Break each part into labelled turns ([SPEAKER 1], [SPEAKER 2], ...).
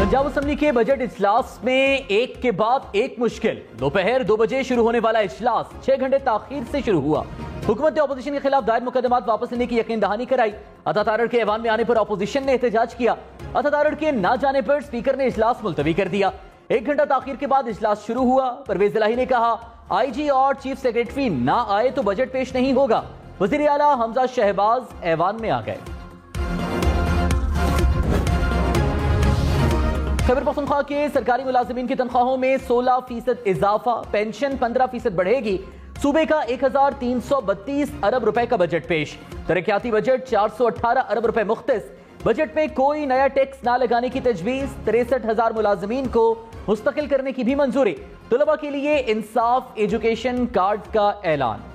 [SPEAKER 1] Punjab assembly के budget इजलास में एक के बाद एक मुश्किल। दोपहर 2 बजे शुरू होने वाला इजलास 6 घंटे ताखीर से शुरू हुआ। हुकूमत ने अपोजिशन के खिलाफ दायर मुकदमात वापस लेने की यकीन दहानी कराई। अतातारड़ के ऐवान में आने पर अपोजिशन ने एहतजाज किया। अतातारड़ के ना जाने पर स्पीकर ने इजलास मुलतवी कर दिया। 1 घंटा ताखीर के बाद इजलास शुरू हुआ। परवेज इलाही ने कहा, IG और चीफ सेक्रेटरी ना आए तो बजट पेश नहीं होगा। वजीर आला हमजा शहबाज ऐवान में आ गए। खैबर पख्तूनख्वा के सरकारी मुलाजिमीन की तनख्वाहों में 16% इजाफा, पेंशन 15% बढ़ेगी। सूबे का 1332 अरब रुपए का बजट पेश। तरक्याती बजट 418 अरब रुपए मुख्तस। बजट में कोई नया टैक्स ना लगाने की तजवीज। 63,000 मुलाजिमीन को मुस्तकिल करने की भी मंजूरी। तुलबा के लिए इंसाफ एजुकेशन कार्ड का ऐलान।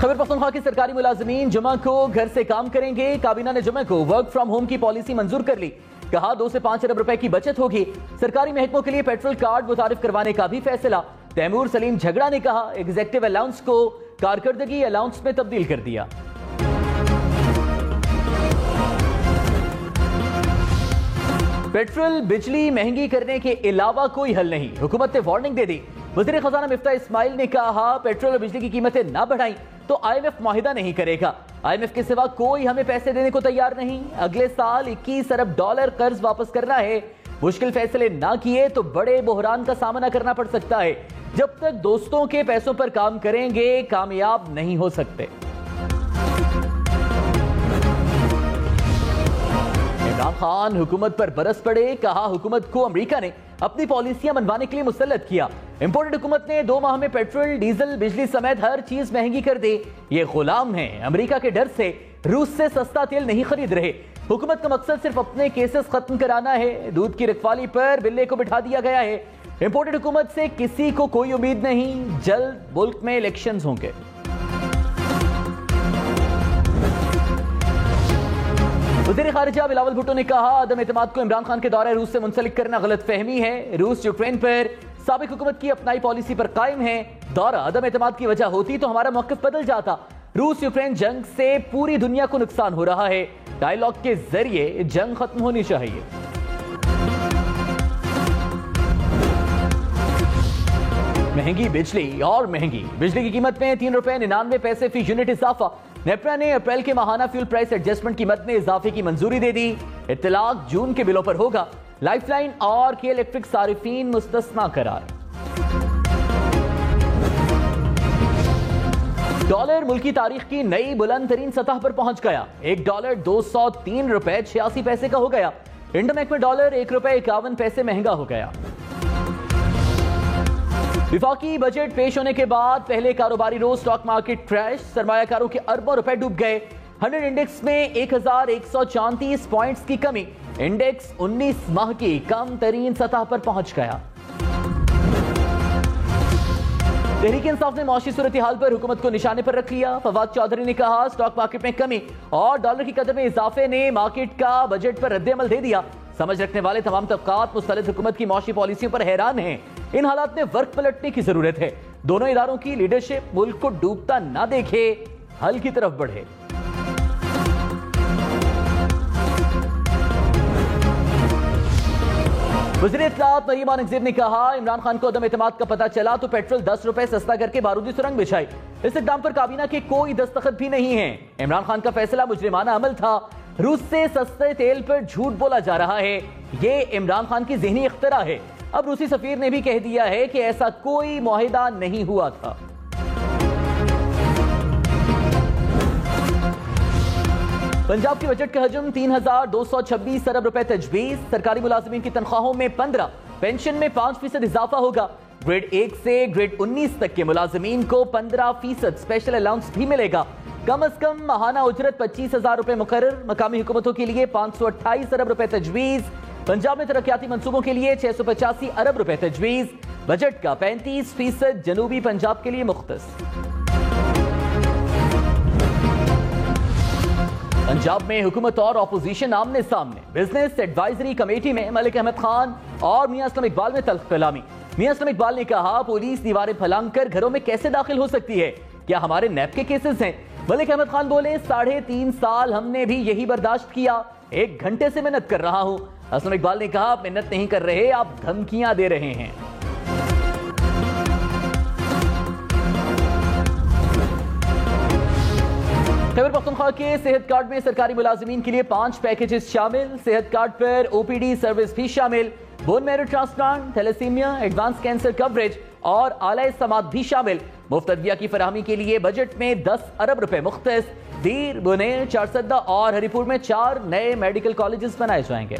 [SPEAKER 1] खैबर पख्तूनख्वा के सरकारी मुलाजिमीन जुमा को घर से काम करेंगे। काबीना ने जुमे को वर्क फ्रॉम होम की पॉलिसी मंजूर कर ली। कहा 2 से 5 अरब रुपए की बचत होगी। सरकारी महकमों के लिए पेट्रोल कार्ड मुतारिफ करवाने का भी फैसला। तैमूर सलीम झगड़ा ने कहा, एग्जीक्यूटिव अलाउंस को कारकर्दगी अलाउंस में तब्दील कर दिया। पेट्रोल बिजली महंगी करने के अलावा कोई हल नहीं, हुकूमत ने वार्निंग दे दी। वज़ीर खजाना मिफ्ता इस्माइल ने कहा, पेट्रोल और बिजली की कीमतें ना बढ़ाई तो IMF मुआहिदा नहीं करेगा। IMF के सिवा कोई हमें पैसे देने को तैयार नहीं। अगले साल 21 अरब डॉलर कर्ज वापस करना है। मुश्किल फैसले ना किए तो बड़े बहरान का सामना करना पड़ सकता है। जब तक दोस्तों के पैसों पर काम करेंगे कामयाब नहीं हो सकते। इमरान खान हुकूमत पर बरस पड़े। कहा, हुकूमत को अमेरिका ने अपनी पॉलिसियां मनवाने के लिए मुसल्लत किया। इंपोर्टेड हुकूमत ने 2 माह में पेट्रोल, डीजल, बिजली समेत हर चीज महंगी कर दी। ये गुलाम हैं। अमेरिका के डर से रूस से सस्ता तेल नहीं खरीद रहे। हुकूमत का मकसद सिर्फ अपने केसेस खत्म कराना है। दूध की रखवाली पर बिल्ले को बिठा दिया गया है। इंपोर्टेड हुकूमत से किसी को कोई उम्मीद नहीं। जल्द मुल्क में इलेक्शंस होंगे। वज़ीर खारिजा बिलावल भुट्टो ने कहा, अदम एतमाद को इमरान खान के दौरे रूस से मुंसलिक करना गलत फहमी है। रूस यूक्रेन पर साबिक हुकूमत की अपनाई पॉलिसी पर कायम है। दौरा अदम एतमाद की वजह होती तो हमारा मौक़िफ़ बदल जाता। रूस यूक्रेन जंग से पूरी दुनिया को नुकसान हो रहा है। डायलॉग के जरिए जंग खत्म होनी चाहिए। महंगी बिजली और महंगी बिजली की कीमत में 3 रुपए 99 पैसे फी यूनिट इजाफा। नेपरा ने अप्रैल के माहाना फ्यूल प्राइस एडजस्टमेंट कीमत में इजाफे की मंजूरी दे दी। इत्तलाक जून के बिलों पर होगा। लाइफलाइन और के इलेक्ट्रिक सारिफीन मुस्तस्ना करार। डॉलर मुल्की तारीख की नई बुलंद तरीन सतह पर पहुंच गया। 1 डॉलर 203 रुपए 86 पैसे का हो गया। इंडोमेक में डॉलर 1 रुपए 51 पैसे महंगा हो गया। विफाकी बजट पेश होने के बाद पहले कारोबारी रोज स्टॉक मार्केट क्रैश। सरमायाकारों के अरबों रुपए डूब गए। 100 इंडेक्स में 1134 पॉइंट्स की कमी। इंडेक्स 19 माह की कम तरीन सतह पर पहुंच गया। तहरीक इंसाफ ने मौशी सूरत हाल पर हुकूमत को निशाने पर रख लिया। फवाद चौधरी ने कहा, स्टॉक मार्केट में कमी और डॉलर की कदर में इजाफे ने मार्केट का बजट पर रद्द-ए-अमल दे दिया। समझ रखने वाले तमाम तबकात मुस्तलिद हुकूमत की मौशी पॉलिसियों पर हैरान हैं। इन हालात में वर्क पलटने की जरूरत है। दोनों इदारों की लीडरशिप मुल्क को डूबता ना देखे, हल की तरफ बढ़े। वज़ीर इत्तलाआत मरीम नज़ीर ने कहा, इमरान खान को अदम एतमाद का पता चला तो पेट्रोल 10 रुपए सस्ता करके बारूदी सुरंग बिछाई। इस इक़दाम पर काबीना के कोई दस्तखत भी नहीं है। इमरान खान का फैसला मुजरिमाना अमल था। रूस से सस्ते तेल पर झूठ बोला जा रहा है। ये इमरान खान की ज़हनी इख्तिरा है। अब रूसी सफीर ने भी कह दिया है कि ऐसा कोई मुआहिदा नहीं हुआ था। पंजाब के बजट का हजम 3226 अरब रुपए तजवीज। सरकारी मुलाजिमीन की तनख्वाहों में 15, पेंशन में 5% इजाफा होगा। ग्रेड 1 से ग्रेड 19 तक के मुलाजिमीन को 15% स्पेशल अलाउंस भी मिलेगा। कम अज कम माहाना उजरत 25,000 रुपए मुकर्रर। मकामी हुकूमतों के लिए 528 अरब रुपए तजवीज। पंजाब में तरक्याती मंसूबों के लिए 685 अरब रुपए तजवीज। बजट का 35% जनूबी पंजाब के लिए मुख्तस। पंजाब में हुकूमत और अपोजिशन आमने सामने। बिजनेस एडवाइजरी कमेटी में मलिक अहमद खान और मियां असलम इकबाल में तल्ख कलामी। मियां असलम इकबाल ने कहा, पुलिस दीवारें फलांग कर घरों में कैसे दाखिल हो सकती है? क्या हमारे नैब के केसेस हैं? मलिक अहमद खान बोले 3.5 साल हमने भी यही बर्दाश्त किया, 1 घंटे से मेहनत कर रहा हूं। हसन इकबाल ने कहा आप मेहनत नहीं कर रहे, आप धमकियां दे रहे हैं। खैबर पख्तूनख्वा के सेहत कार्ड में सरकारी मुलाजिमीन के लिए 5 पैकेजेस शामिल। सेहत कार्ड पर ओपीडी सर्विस भी शामिल, bone marrow transplant, thalassemia, advance cancer coverage और आला समात भी शामिल। मुफ्त अदविया की फराहमी के लिए बजट में 10 अरब रुपए मुख्तस। दीर, बुनेर, चारसद्दा और हरिपुर में 4 नए मेडिकल कॉलेजेस बनाए जाएंगे।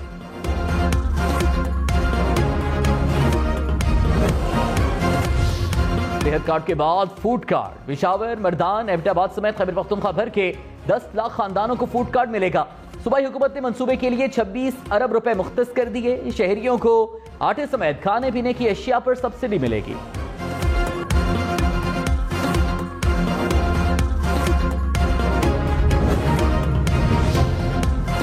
[SPEAKER 1] सेहत कार्ड के बाद फूड कार्ड। पिशावर, मर्दान, एबटाबाद समेत खैबर पख्तूनख्वा भर के 10 लाख खानदानों को फूड कार्ड मिलेगा। सूबाई हुकूमत ने मंसूबे के लिए 26 अरब रुपए मुख्तस कर दिए। शहरियों को आटे समेत खाने पीने की अशिया पर सब्सिडी मिलेगी।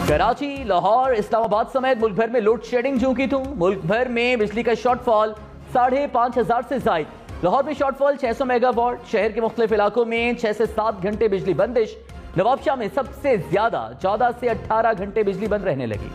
[SPEAKER 1] कराची, लाहौर, इस्लामाबाद समेत मुल्क भर में लोड शेडिंग झोंकी थी। मुल्क भर में बिजली का शॉर्टफॉल 5,500 से जायद। लाहौर में शॉर्टफॉल 600 मेगावाट। शहर के मुख्तलिफ इलाकों में 6 से 7 घंटे बिजली बंदिश। नवाबशाह में सबसे ज्यादा 14 से 18 घंटे बिजली बंद रहने लगी।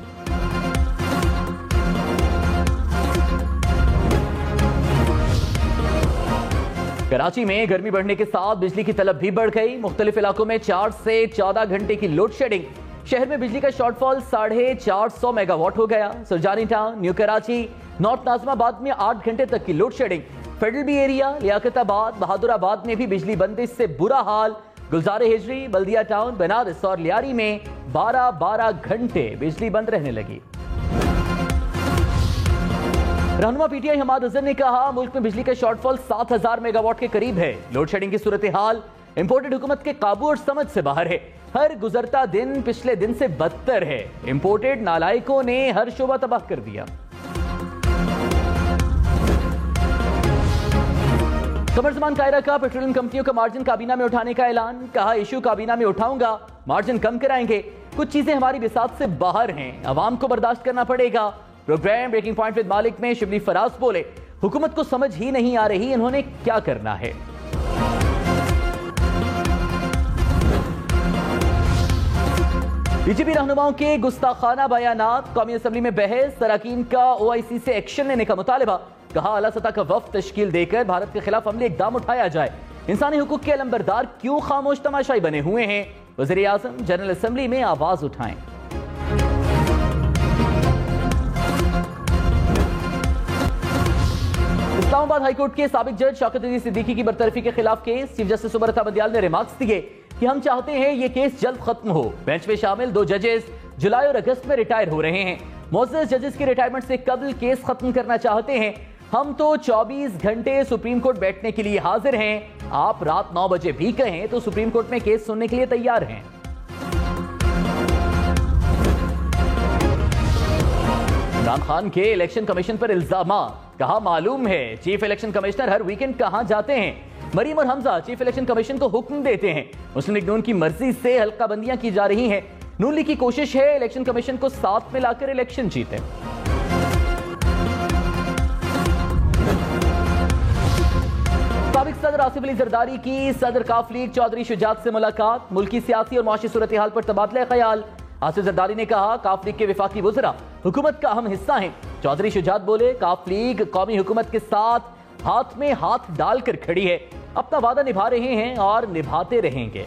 [SPEAKER 1] कराची में गर्मी बढ़ने के साथ बिजली की तलब भी बढ़ गई। मुख्तलिफ इलाकों में 4 से 14 घंटे की लोड शेडिंग। शहर में बिजली का शॉर्टफॉल 450 मेगावाट हो गया। Surjani town, new Karachi, north Nazimabad में 8 घंटे तक की load shedding. Federal B area, Liaquatabad, Bahadurabad में भी बिजली बंदिश से बुरा हाल। गुलजार हिजरी, बल्दिया टाउन, बनारस और लियारी में 12-12 घंटे बिजली बंद रहने लगी। रहनुमा पीटीआई हमाद अजहर ने कहा मुल्क में बिजली का शॉर्टफॉल 7,000 मेगावाट के करीब है। लोड शेडिंग की सूरत हाल इंपोर्टेड हुकूमत के काबू और समझ से बाहर है। हर गुजरता दिन पिछले दिन से बदतर है। इंपोर्टेड नालायकों ने हर शोबा तबाह कर दिया। कमर ज़मान कायरा का पेट्रोलियम कंपनियों का मार्जिन काबीना में उठाने का ऐलान। कहा इशू काबीना में उठाऊंगा, मार्जिन कम कराएंगे। कुछ चीजें हमारी बिसात से बाहर हैं, अवाम को बर्दाश्त करना पड़ेगा। प्रोग्राम ब्रेकिंग पॉइंट विद मालिक में शिबली फराज बोले हुकूमत को समझ ही नहीं आ रही इन्होंने क्या करना है। बीजेपी रहनुमाओं के गुस्ताखाना बयानात। कौमी असम्बली में बहस। अरकान का ओआईसी से एक्शन लेने का मुतालबा। कहा आला सतह का वफ्द तश्कील देकर भारत के खिलाफ अमली इकदाम उठाया जाए। इंसानी हुकूक के अलंबरदार क्यों खामोश तमाशाई बने हुए हैं? वज़ीर आज़म जनरल असम्बली में आवाज उठाएं। इस्लामाबाद हाईकोर्ट के साबिक जज शौकत अली सिद्दीकी की बरतरफी के खिलाफ केस। चीफ जस्टिस उमर बंदियाल ने रिमार्क्स दिए कि हम चाहते हैं ये केस जल्द खत्म हो। बेंच में शामिल 2 जजेस जुलाई और अगस्त में रिटायर हो रहे हैं। मोअज़्ज़ज़ जजेस की रिटायरमेंट से कबल केस खत्म करना चाहते हैं। हम तो 24 घंटे सुप्रीम कोर्ट बैठने के लिए हाजिर हैं। आप रात 9 बजे भी कहें तो सुप्रीम कोर्ट में केस सुनने के लिए तैयार हैं। इमरान खान के इलेक्शन कमीशन पर इल्जामात। कहा मालूम है चीफ इलेक्शन कमिश्नर हर वीकेंड कहां जाते हैं। मरीम और हमजा चीफ इलेक्शन कमीशन को हुक्म देते हैं। मुस्लिम लीग नून की मर्जी से हल्काबंदियां की जा रही हैं। नून लीग की कोशिश है इलेक्शन कमीशन को साथ में लाकर इलेक्शन जीते। साबिक सदर आसिफ अली जरदारी की सदर काफ लीग चौधरी शुजात से मुलाकात। मुल्की सियासी और मुआशी सूरत हाल पर तबादला ख्याल। आसिफ जरदारी ने कहा काफ लीग के विफाकी वज़रा हुकूमत का अहम हिस्सा हैं। चौधरी शुजात बोले काफ लीग कौमी हुकूमत के साथ हाथ में हाथ डालकर खड़ी है। अपना वादा निभा रहे हैं और निभाते रहेंगे।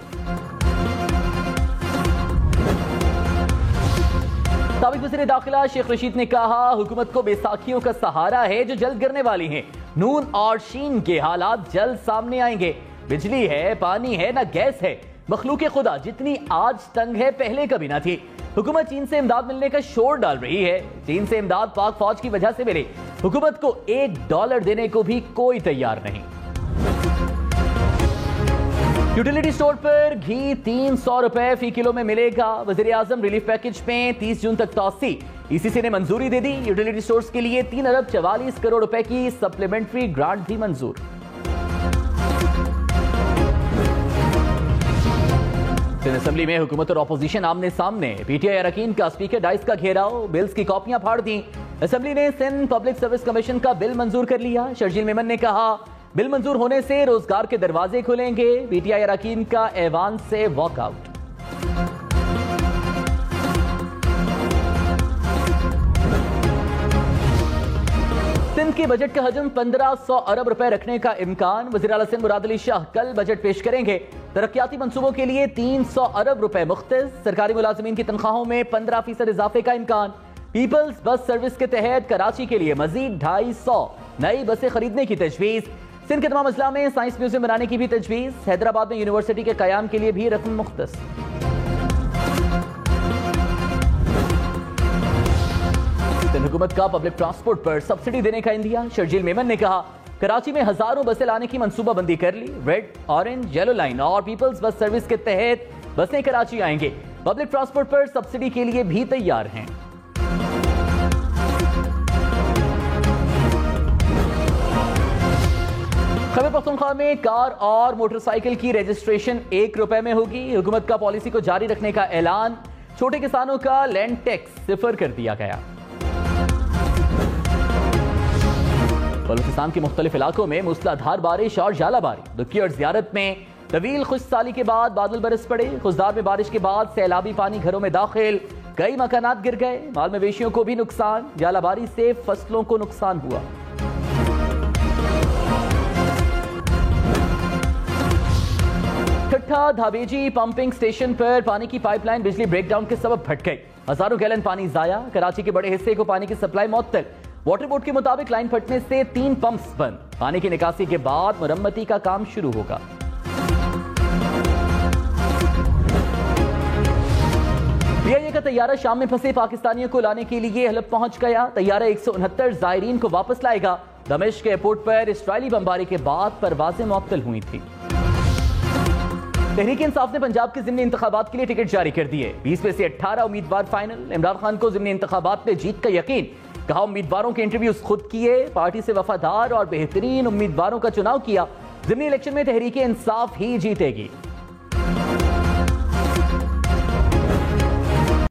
[SPEAKER 1] साबिक वज़ीर दाखिला शेख रशीद ने कहा हुकूमत को बैसाखियों का सहारा है जो जल्द गिरने वाली हैं। नून और शीन के हालात जल्द सामने आएंगे। बिजली है, पानी है, ना गैस है। मखलूक खुदा जितनी आज तंग है पहले कभी ना थी। हुकूमत चीन से इमदाद मिलने का शोर डाल रही है। चीन से इमदाद पाक फौज की वजह से मिले। हुकूमत को $1 देने को भी कोई तैयार नहीं। यूटिलिटी स्टोर पर घी 300 रुपए फी किलो में मिलेगा। वज़ीर आज़म रिलीफ पैकेज में 30 जून तक तौसी। ईसीसी ने मंजूरी दे दी। यूटिलिटी स्टोर्स के लिए 3 अरब 44 करोड़ रुपए की सप्लीमेंट्री ग्रांट भी मंजूर। असेंबली में हुकूमत और अपोजिशन आमने सामने। पीटीआई अरकान का स्पीकर डाइस का घेराव। बिल्स की कॉपियां फाड़ दी। असेंबली ने सिंध पब्लिक सर्विस कमीशन का बिल मंजूर कर लिया। शर्जील मेमन ने कहा بل منظور ہونے سے روزگار کے دروازے کھلیں گے، پی ٹی آئی اراکین کا ایوان سے واک آؤٹ۔ سندھ کے بجٹ کا حجم 1500 ارب روپے رکھنے کا امکان، وزیر اعلیٰ سندھ مراد علی شاہ کل بجٹ پیش کریں گے۔ ترقیاتی منصوبوں کے لیے 300 ارب روپے مختص، سرکاری ملازمین کی تنخواہوں میں 15% اضافے کا امکان۔ پیپلز بس سروس کے تحت کراچی کے لیے مزید 250 نئی بسیں خریدنے کی تجویز۔ سندھ کے تمام اضلاع میں سائنس میوزیم بنانے کی بھی تجویز، حیدرآباد میں یونیورسٹی کے قیام کے لیے بھی رقم مختص۔ سندھ حکومت کا پبلک ٹرانسپورٹ پر سبسڈی دینے کا اندیا، شرجیل میمن نے کہا کراچی میں ہزاروں بسیں لانے کی منصوبہ بندی کر لی، ریڈ، آرنج، یلو لائن اور پیپلز بس سروس کے تحت بسیں کراچی آئیں گے، پبلک ٹرانسپورٹ پر سبسڈی کے لیے بھی تیار ہیں۔ خیبر پختونخوا میں کار اور موٹر سائیکل کی رجسٹریشن 1 روپے میں ہوگی، حکومت کا پالیسی کو جاری رکھنے کا اعلان، چھوٹے کسانوں کا لینڈ ٹیکس 0 کر دیا گیا۔ بلوچستان کے مختلف علاقوں میں موسلا دھار بارش اور ژالہ باری، دکی اور زیارت میں طویل خشک سالی کے بعد بادل برس پڑے، خضدار میں بارش کے بعد سیلابی پانی گھروں میں داخل، کئی مکانات گر گئے، مال مویشیوں کو بھی نقصان، ژالہ باری سے فصلوں کو نقصان ہوا۔ ٹھٹھا دھابیجی پمپنگ سٹیشن پر پانی کی پائپ لائن بجلی بریک ڈاؤن کے سبب پھٹ گئی، ہزاروں گیلن پانی ضائع، کراچی کے بڑے حصے کو پانی کی سپلائی معطل، واٹر بورڈ کے مطابق لائن پھٹنے سے 3 پمپس بند، پانی کی نکاسی کے بعد مرمتی کا کام شروع ہوگا۔ پی آئی اے کا طیارہ شام میں پھنسے پاکستانیوں کو لانے کے لیے حلب پہنچ گیا، طیارہ 169 زائرین کو واپس لائے گا، دمشق ایئرپورٹ پر اسرائیلی بمباری کے بعد پروازیں معطل ہوئی تھیں۔ تحریک انصاف نے پنجاب کے ضمنی انتخابات کے لیے ٹکٹ جاری کر دیے، 20 میں سے 18 امیدوار فائنل، عمران خان کو ضمنی انتخابات میں جیت کا یقین، کہا امیدواروں کے انٹرویوز خود کیے، پارٹی سے وفادار اور بہترین امیدواروں کا چناؤ کیا، ضمنی الیکشن میں تحریک انصاف ہی جیتے گی۔